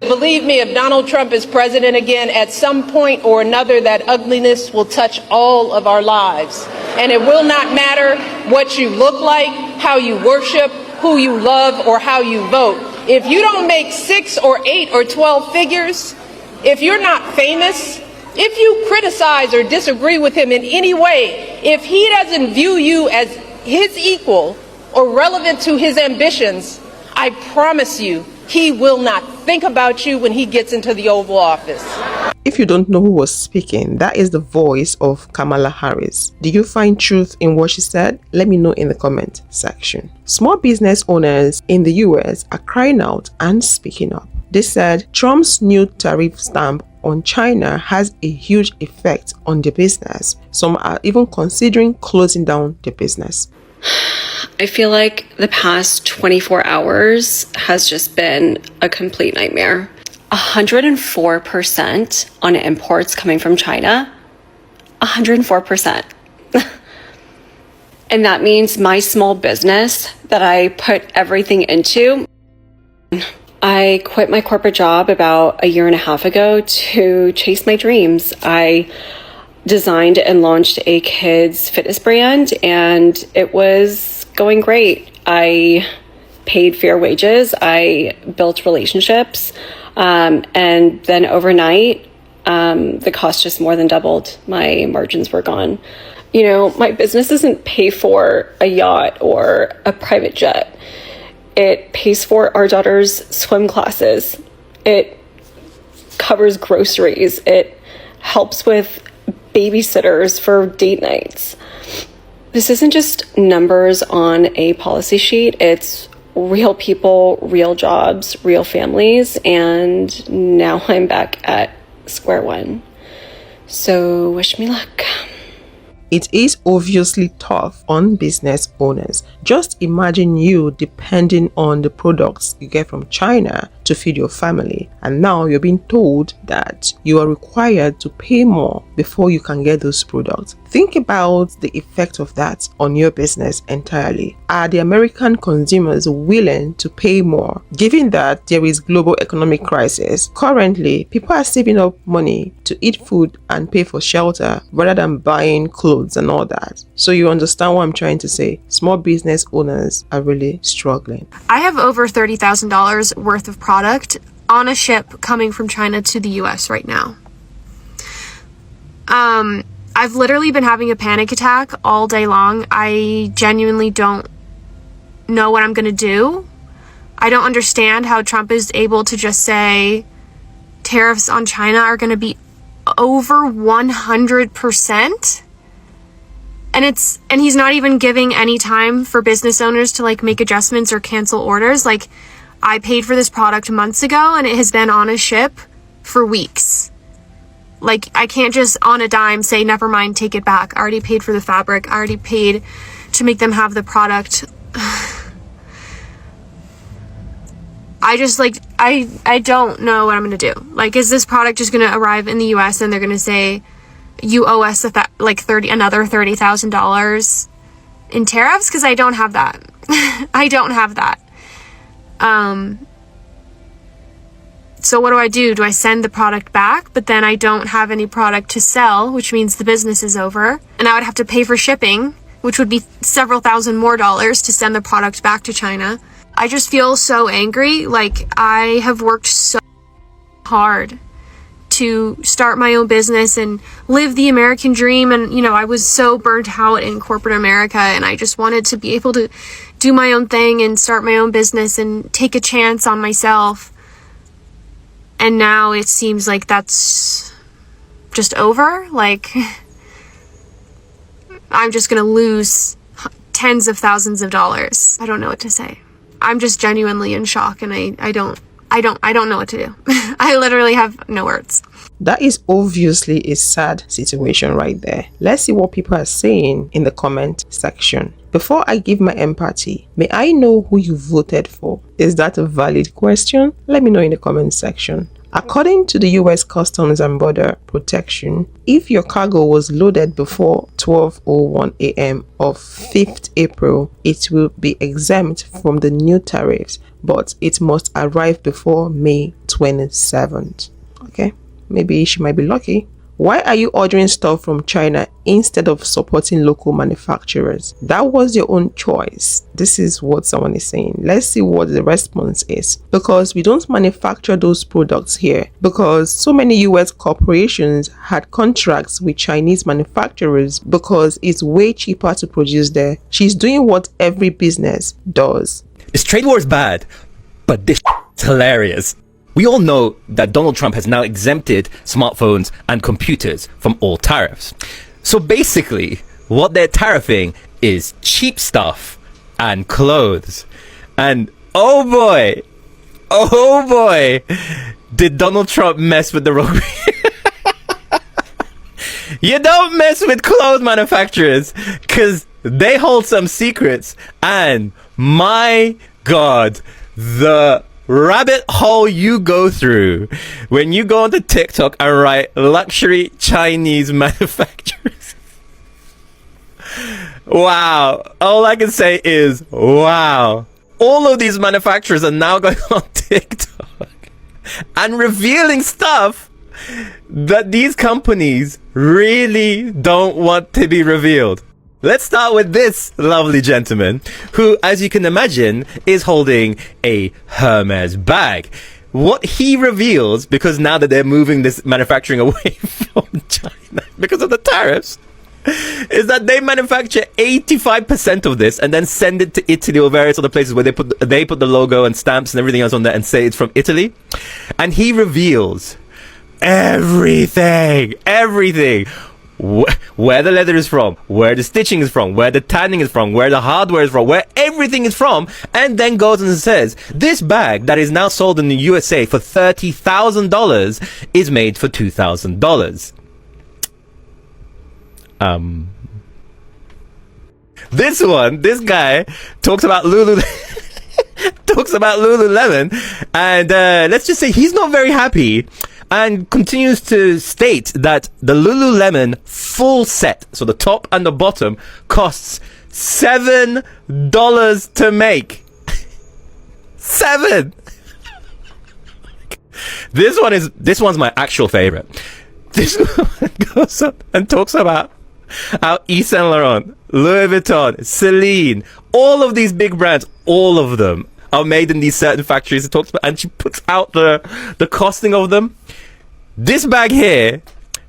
Believe me, if Donald Trump is president again, at some point or another, that ugliness will touch all of our lives. And it will not matter what you look like, how you worship, who you love, or how you vote. If you don't make 6 or 8 or 12 figures, if you're not famous, if you criticize or disagree with him in any way, if he doesn't view you as his equal or relevant to his ambitions, I promise you, he will not think about you when he gets into the Oval Office. If you don't know who was speaking, that is the voice of Kamala Harris. Do you find truth in what she said? Let me know in the comment section. Small business owners in the US are crying out and speaking up. They said Trump's new tariff stamp on China has a huge effect on the business. Some are even considering closing down the business. I feel like the past 24 hours has just been a complete nightmare. 104% on imports coming from China. 104%. And that means my small business that I put everything into. I quit my corporate job about 1.5 years ago to chase my dreams. I designed and launched a kids fitness brand, and it was going great. I paid fair wages. I built relationships. And then overnight, the cost just more than doubled. My margins were gone. You know, my business doesn't pay for a yacht or a private jet. It pays for our daughter's swim classes. It covers groceries. It helps with babysitters for date nights. This isn't just numbers on a policy sheet. It's real people, real jobs, real families, and now I'm back at square one. So wish me luck. It is obviously tough on business owners. Just imagine you depending on the products you get from China to feed your family, and now you're being told that you are required to pay more before you can get those products. Think about the effect of that on your business entirely. Are the American consumers willing to pay more, given that there is global economic crisis? Currently, people are saving up money to eat food and pay for shelter rather than buying clothes and all that. So you understand what I'm trying to say. Small business owners are really struggling. I have over $30,000 worth of product on a ship coming from China to the US right now. I've literally been having a panic attack all day long. I genuinely don't know what I'm gonna do. I don't understand how Trump is able to just say tariffs on China are gonna be over 100%. And he's not even giving any time for business owners to like make adjustments or cancel orders. Like, I paid for this product months ago and it has been on a ship for weeks. Like, I can't just on a dime say, never mind, take it back. I already paid for the fabric. I already paid to make them have the product. I just like, I don't know what I'm going to do. Like, is this product just going to arrive in the US and they're going to say, you owe us another $30,000 in tariffs? Because I don't have that. I don't have that. So what do? Do I send the product back? But then I don't have any product to sell, which means the business is over. And I would have to pay for shipping, which would be several thousand more dollars to send the product back to China. I just feel so angry. Like, I have worked so hard to start my own business and live the American dream. And, you know, I was so burnt out in corporate America, and I just wanted to be able to do my own thing and start my own business and take a chance on myself. And now it seems like that's just over. Like, I'm just gonna lose tens of thousands of dollars. I don't know what to say. I'm just genuinely in shock, and I don't know what to do. I literally have no words. That is obviously a sad situation right there. Let's see what people are saying in the comment section. Before I give my empathy, may I know who you voted for? Is that a valid question? Let me know in the comment section. According to the US Customs and Border Protection, if your cargo was loaded before 12:01 a.m. of 5th April, it will be exempt from the new tariffs. but it must arrive before May 27th. Okay, maybe she might be lucky. Why are you ordering stuff from China instead of supporting local manufacturers? That was your own choice. This is what someone is saying. Let's see what the response is. Because we don't manufacture those products here. Because so many US corporations had contracts with Chinese manufacturers because it's way cheaper to produce there. She's doing what every business does. This trade war is bad, but this is hilarious. We all know that Donald Trump has now exempted smartphones and computers from all tariffs. So basically, what they're tariffing is cheap stuff and clothes. And oh boy, did Donald Trump mess with the wrong You don't mess with clothes manufacturers because they hold some secrets. And my God, the rabbit hole you go through when you go onto TikTok and write luxury Chinese manufacturers. Wow. All I can say is, wow. All of these manufacturers are now going on TikTok and revealing stuff that these companies really don't want to be revealed. Let's start with this lovely gentleman who, as you can imagine, is holding a Hermes bag. What he reveals, because now that they're moving this manufacturing away from China because of the tariffs, is that they manufacture 85% of this and then send it to Italy or various other places where they put the logo and stamps and everything else on there and say it's from Italy. And he reveals everything. Where the leather is from, where the stitching is from, where the tanning is from, where the hardware is from, where everything is from, and then goes and says, this bag that is now sold in the USA for $30,000 is made for $2,000. This guy talks about Lululemon, and let's just say he's not very happy. And continues to state that the Lululemon full set, so the top and the bottom, costs $7 to make. $7. This one's my actual favorite. This one goes up and talks about how Yves Saint Laurent, Louis Vuitton, Celine, all of these big brands, all of them are made in these certain factories. It talks about, and she puts out the costing of them. This bag here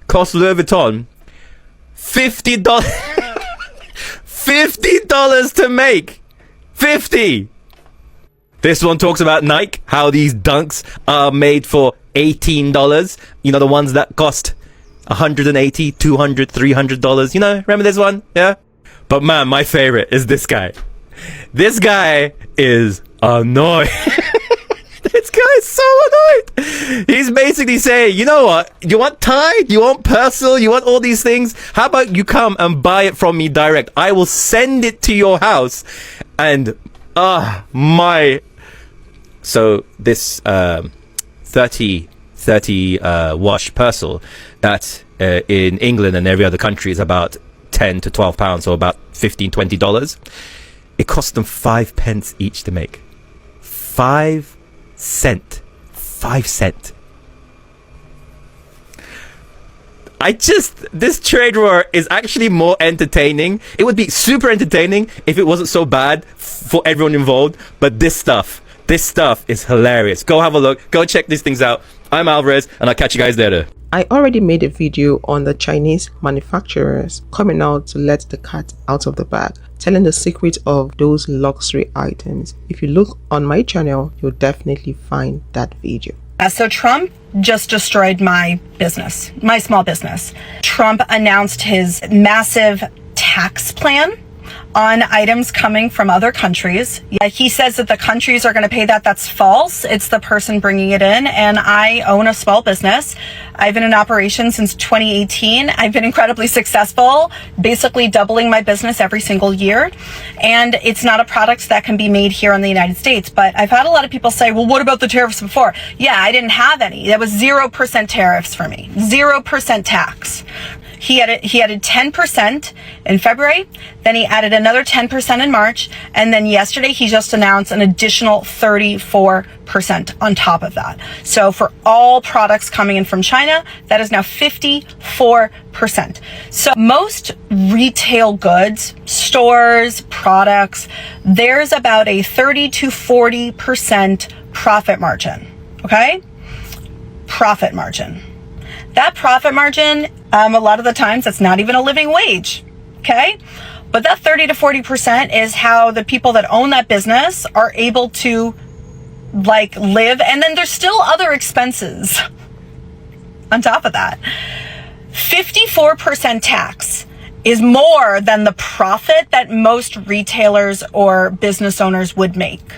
costs Louis Vuitton $50. $50 to make. 50. This one talks about Nike, how these dunks are made for $18. You know, the ones that cost $180, $200, $300. You know, remember this one? Yeah. But man, my favorite is this guy. This guy is annoying. This guy is so annoyed. He's basically saying, you know what? You want Tide? You want Persil? You want all these things? How about you come and buy it from me direct? I will send it to your house. And, so this 30 wash Persil that in England and every other country is about 10 to 12 pounds, so about $15, $20. It cost them 5 pence each to make. 5 cents. 5 cents. This trade war is actually more entertaining. It would be super entertaining if it wasn't so bad for everyone involved. But this stuff is hilarious. Go have a look. Go check these things out. I'm Alvarez, and I'll catch you guys later. I already made a video on the Chinese manufacturers coming out to let the cat out of the bag, telling the secret of those luxury items. If you look on my channel, you'll definitely find that video. So Trump just destroyed my business, my small business. Trump announced his massive tax plan on items coming from other countries. He says that the countries are going to pay that. That's false. It's the person bringing it in. And I own a small business. I've been in operation since 2018. I've been incredibly successful, basically doubling my business every single year. And it's not a product that can be made here in the United States. But I've had a lot of people say, well, what about the tariffs before? Yeah, I didn't have any. That was 0% tariffs for me, 0% tax. He added 10% in February, then he added another 10% in March, and then yesterday he just announced an additional 34% on top of that. So for all products coming in from China, that is now 54%. So most retail goods, stores, products, there's about a 30 to 40% profit margin, okay? Profit margin. That profit margin, a lot of the times, that's not even a living wage, okay? But that 30 to 40% is how the people that own that business are able to live. And then there's still other expenses on top of that. 54% tax is more than the profit that most retailers or business owners would make.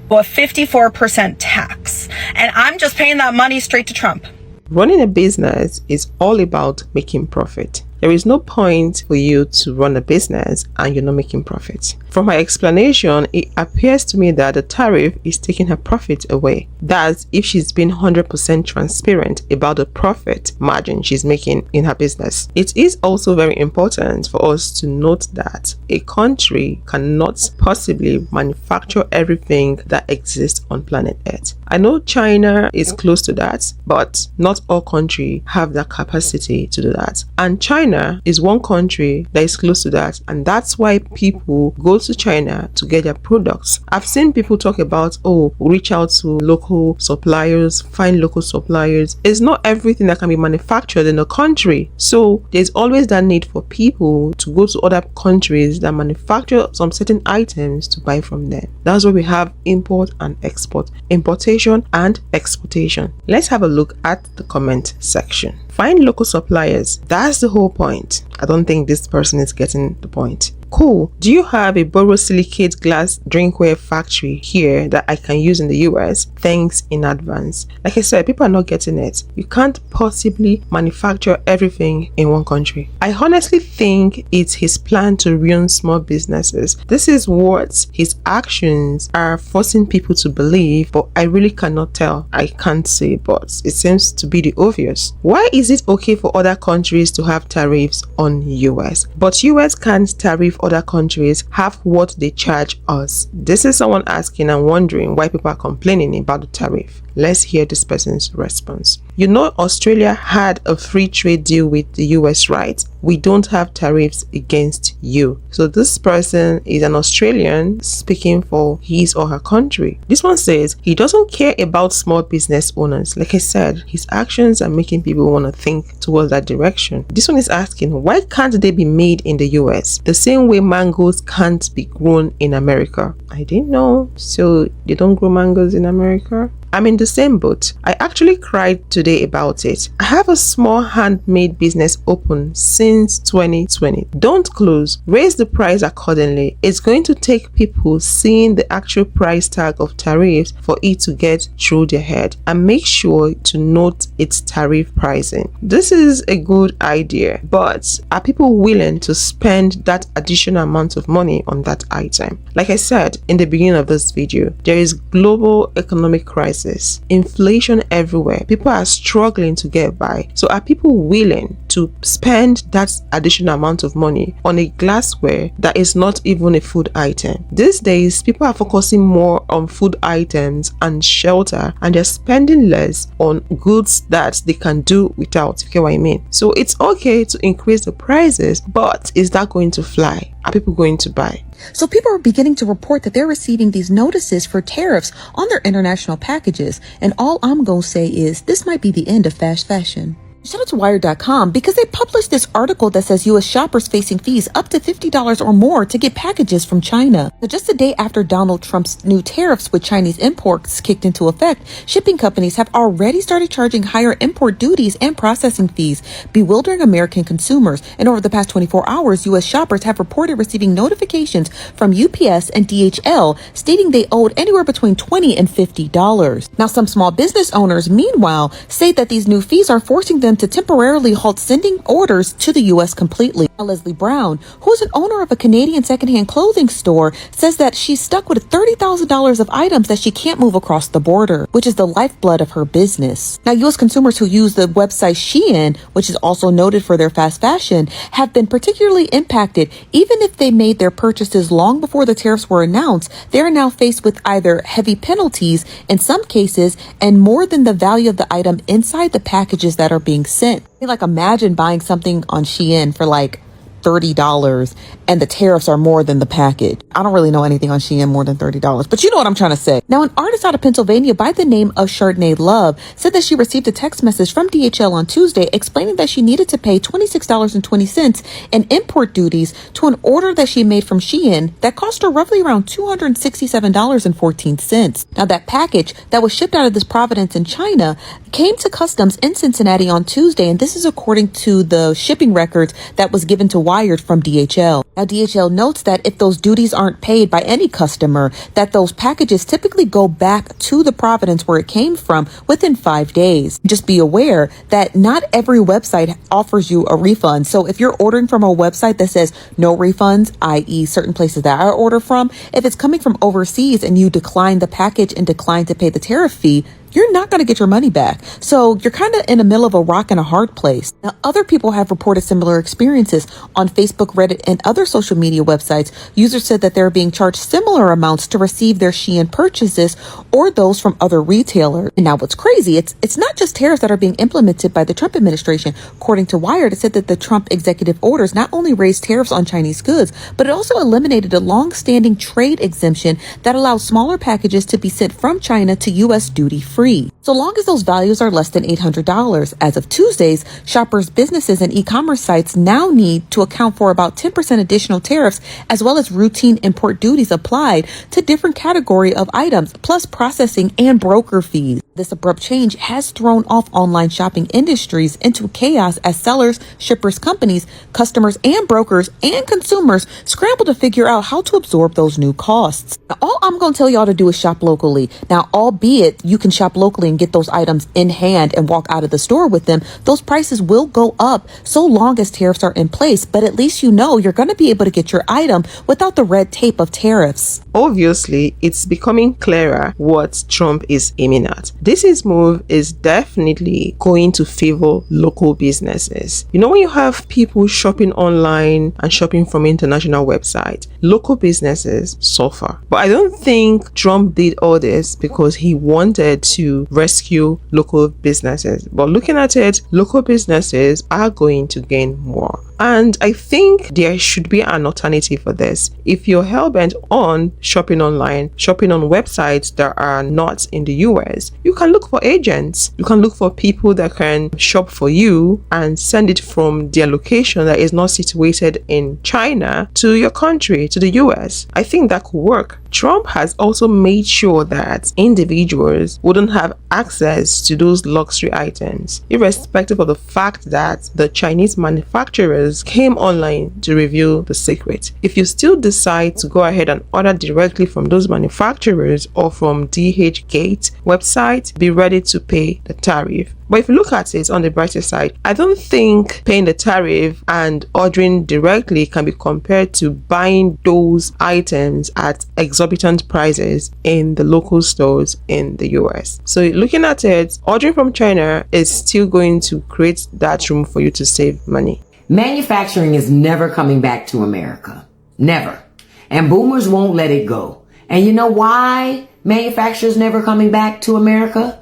Well, 54% tax. And I'm just paying that money straight to Trump. Running a business is all about making profit. There is no point for you to run a business and you're not making profit. From her explanation, it appears to me that the tariff is taking her profit away. That's if she's been 100% transparent about the profit margin she's making in her business. It is also very important for us to note that a country cannot possibly manufacture everything that exists on planet Earth. I know China is close to that, but not all countries have that capacity to do that. And China is one country that is close to that, and that's why people go to China to get their products. I've seen people talk about, reach out to local suppliers, find local suppliers. It's not everything that can be manufactured in a country, so there's always that need for people to go to other countries that manufacture some certain items to buy from them. That's why we have import and export, importation and exportation. Let's have a look at the comment section. Find local suppliers. That's the whole point. I don't think this person is getting the point. Cool. Do you have a borosilicate glass drinkware factory here that I can use in the US? Thanks in advance. Like I said, people are not getting it. You can't possibly manufacture everything in one country. I honestly think it's his plan to ruin small businesses. This is what his actions are forcing people to believe, but I really cannot tell. I can't say, but it seems to be the obvious. Why is it okay for other countries to have tariffs on US, but US can't tariff other countries have what they charge us? This is someone asking and wondering why people are complaining about the tariff. Let's hear this person's response. You know, Australia had a free trade deal with the US, right? We don't have tariffs against you. So this person is an Australian speaking for his or her country. This one says he doesn't care about small business owners. Like I said, his actions are making people want to think towards that direction. This one is asking, why can't they be made in the US? The same way mangoes can't be grown in America. I didn't know. So they don't grow mangoes in America? I'm in the same boat. I actually cried today about it. I have a small handmade business open since 2020. Don't close. Raise the price accordingly. It's going to take people seeing the actual price tag of tariffs for it to get through their head, and make sure to note its tariff pricing. This is a good idea, but are people willing to spend that additional amount of money on that item? Like I said in the beginning of this video, there is global economic crisis. Inflation everywhere. People are struggling to get by. So are people willing to spend that additional amount of money on a glassware that is not even a food item? These days, people are focusing more on food items and shelter, and they're spending less on goods that they can do without. You get what I mean? So it's okay to increase the prices, but is that going to fly? Are people going to buy? So people are beginning to report that they're receiving these notices for tariffs on their international packages. And all I'm going to say is this might be the end of fast fashion. Shout out to Wired.com because they published this article that says U.S. shoppers facing fees up to $50 or more to get packages from China. So just a day after Donald Trump's new tariffs with Chinese imports kicked into effect, shipping companies have already started charging higher import duties and processing fees, bewildering American consumers. And over the past 24 hours, U.S. shoppers have reported receiving notifications from UPS and DHL stating they owed anywhere between $20 and $50. Now, some small business owners, meanwhile, say that these new fees are forcing them to temporarily halt sending orders to the U.S. completely. Leslie Brown, who is an owner of a Canadian secondhand clothing store, says that she's stuck with $30,000 of items that she can't move across the border, which is the lifeblood of her business. Now, U.S. consumers who use the website Shein, which is also noted for their fast fashion, have been particularly impacted. Even if they made their purchases long before the tariffs were announced, they are now faced with either heavy penalties in some cases and more than the value of the item inside the packages that are being sent. Like, imagine buying something on Shein for like $30 and the tariffs are more than the package. I don't really know anything on Shein more than $30, but you know what I'm trying to say. Now, an artist out of Pennsylvania by the name of Chardonnay Love said that she received a text message from DHL on Tuesday explaining that she needed to pay $26.20 in import duties to an order that she made from Shein that cost her roughly around $267.14. Now, that package that was shipped out of this Providence in China came to customs in Cincinnati on Tuesday, and this is according to the shipping records that was given to Wired from DHL. Now, DHL notes that if those duties aren't paid by any customer, that those packages typically go back to the Providence where it came from within 5 days. Just be aware that not every website offers you a refund. So if you're ordering from a website that says no refunds, i.e. certain places that I order from, if it's coming from overseas and you decline the package and decline to pay the tariff fee, you're not going to get your money back. So you're kind of in the middle of a rock and a hard place. Now, other people have reported similar experiences on Facebook, Reddit, and other social media websites. Users said that they're being charged similar amounts to receive their Shein purchases or those from other retailers. And now what's crazy, it's not just tariffs that are being implemented by the Trump administration. According to Wired, it said that the Trump executive orders not only raised tariffs on Chinese goods, but it also eliminated a long-standing trade exemption that allows smaller packages to be sent from China to U.S. duty-free. So long as those values are less than $800. As of Tuesdays, shoppers, businesses, and e-commerce sites now need to account for about 10% additional tariffs, as well as routine import duties applied to different category of items, plus processing and broker fees. This abrupt change has thrown off online shopping industries into chaos as sellers, shippers, companies, customers, and brokers and consumers scramble to figure out how to absorb those new costs. Now, all I'm going to tell y'all to do is shop locally. Now, albeit you can shop locally and get those items in hand and walk out of the store with them, those prices will go up so long as tariffs are in place. But at least you know you're going to be able to get your item without the red tape of tariffs. Obviously, it's becoming clearer what Trump is aiming at. This move is definitely going to favor local businesses. You know, when you have people shopping online and shopping from international websites, local businesses suffer. But I don't think Trump did all this because he wanted to rescue local businesses. But looking at it, local businesses are going to gain more. And I think there should be an alternative for this. If you're hell-bent on shopping online, shopping on websites that are not in the US, you can look for agents. You can look for people that can shop for you and send it from their location that is not situated in China to your country, to the US. I think that could work. Trump has also made sure that individuals wouldn't have access to those luxury items, irrespective of the fact that the Chinese manufacturers came online to reveal the secret. If you still decide to go ahead and order directly from those manufacturers or from DHgate website, be ready to pay the tariff. But if you look at it on the brighter side, I don't think paying the tariff and ordering directly can be compared to buying those items at exorbitant prices in the local stores in the US. So looking at it, ordering from China is still going to create that room for you to save money. Manufacturing is never coming back to America. Never. And boomers won't let it go. And you know why manufacturers never coming back to America?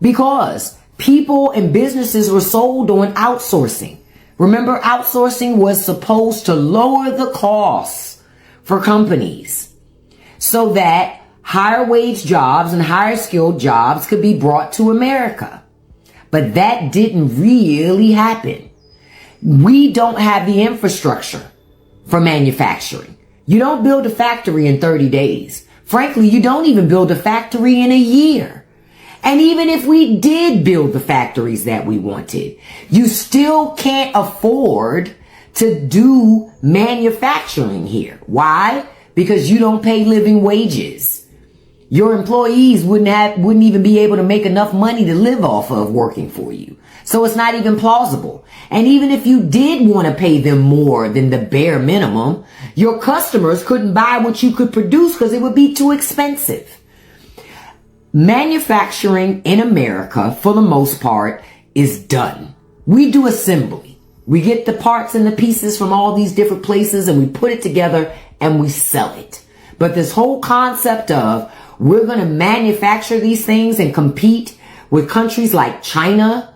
Because people and businesses were sold on outsourcing. Remember, outsourcing was supposed to lower the costs for companies so that higher wage jobs and higher skilled jobs could be brought to America. But that didn't really happen. We don't have the infrastructure for manufacturing. You don't build a factory in 30 days. Frankly, you don't even build a factory in a year. And even if we did build the factories that we wanted, you still can't afford to do manufacturing here. Why? Because you don't pay living wages. Your employees wouldn't even be able to make enough money to live off of working for you. So it's not even plausible. And even if you did want to pay them more than the bare minimum, your customers couldn't buy what you could produce because it would be too expensive. Manufacturing in America, for the most part, is done. We do assembly. We get the parts and the pieces from all these different places and we put it together and we sell it. But this whole concept of we're going to manufacture these things and compete with countries like China,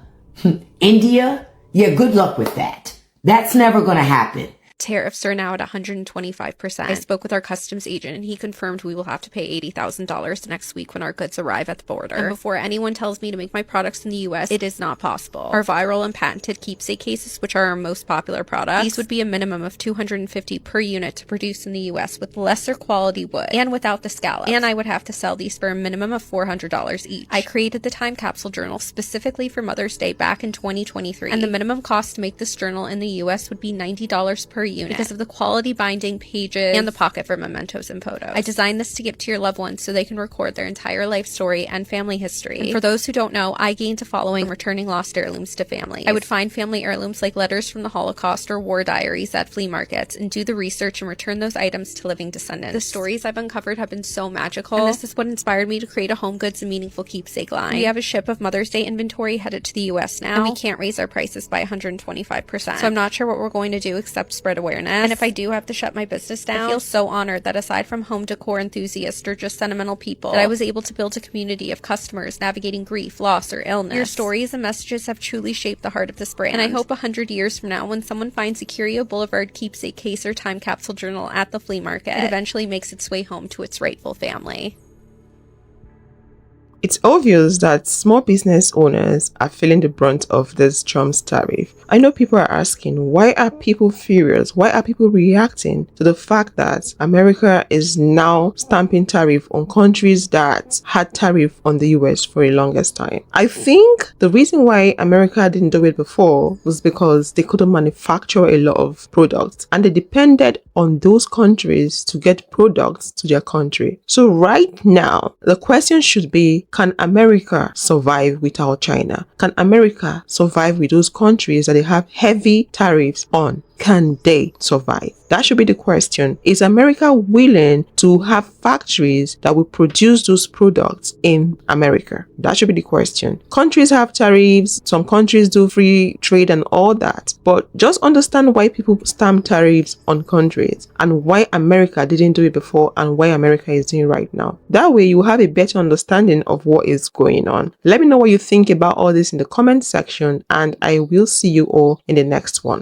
India, yeah, good luck with that. That's never going to happen. Tariffs are now at 125%. I spoke with our customs agent and he confirmed we will have to pay $80,000 next week when our goods arrive at the border. And before anyone tells me to make my products in the US, it is not possible. Our viral and patented keepsake cases, which are our most popular products, these would be a minimum of $250 per unit to produce in the US with lesser quality wood and without the scallops. And I would have to sell these for a minimum of $400 each. I created the time capsule journal specifically for Mother's Day back in 2023, and the minimum cost to make this journal in the US would be $90 per unit because of the quality binding, pages, and the pocket for mementos and photos. I designed this to give to your loved ones so they can record their entire life story and family history. And for those who don't know, I gained a following returning lost heirlooms to families. I would find family heirlooms like letters from the Holocaust or war diaries at flea markets and do the research and return those items to living descendants. The stories I've uncovered have been so magical, and this is what inspired me to create a home goods and meaningful keepsake line. We have a ship of Mother's Day inventory headed to the US now, and we can't raise our prices by 125%. So I'm not sure what we're going to do except spread awareness. And if I do have to shut my business down, I feel so honored that aside from home decor enthusiasts or just sentimental people, that I was able to build a community of customers navigating grief, loss, or illness. Your stories and messages have truly shaped the heart of this brand. And I hope 100 years from now, when someone finds a Curio Boulevard keepsake case or time capsule journal at the flea market, it eventually makes its way home to its rightful family. It's obvious that small business owners are feeling the brunt of this Trump's tariff. I know people are asking, why are people furious? Why are people reacting to the fact that America is now stamping tariff on countries that had tariff on the US for a longest time? I think the reason why America didn't do it before was because they couldn't manufacture a lot of products and they depended on those countries to get products to their country. So right now, the question should be, can America survive without China? Can America survive with those countries that they have heavy tariffs on? Can they survive? That should be the question. Is America willing to have factories that will produce those products in America? That should be the question. Countries have tariffs. Some countries do free trade and all that. But just understand why people stamp tariffs on countries and why America didn't do it before and why America is doing it right now. That way you have a better understanding of what is going on. Let me know what you think about all this in the comment section, and I will see you all in the next one.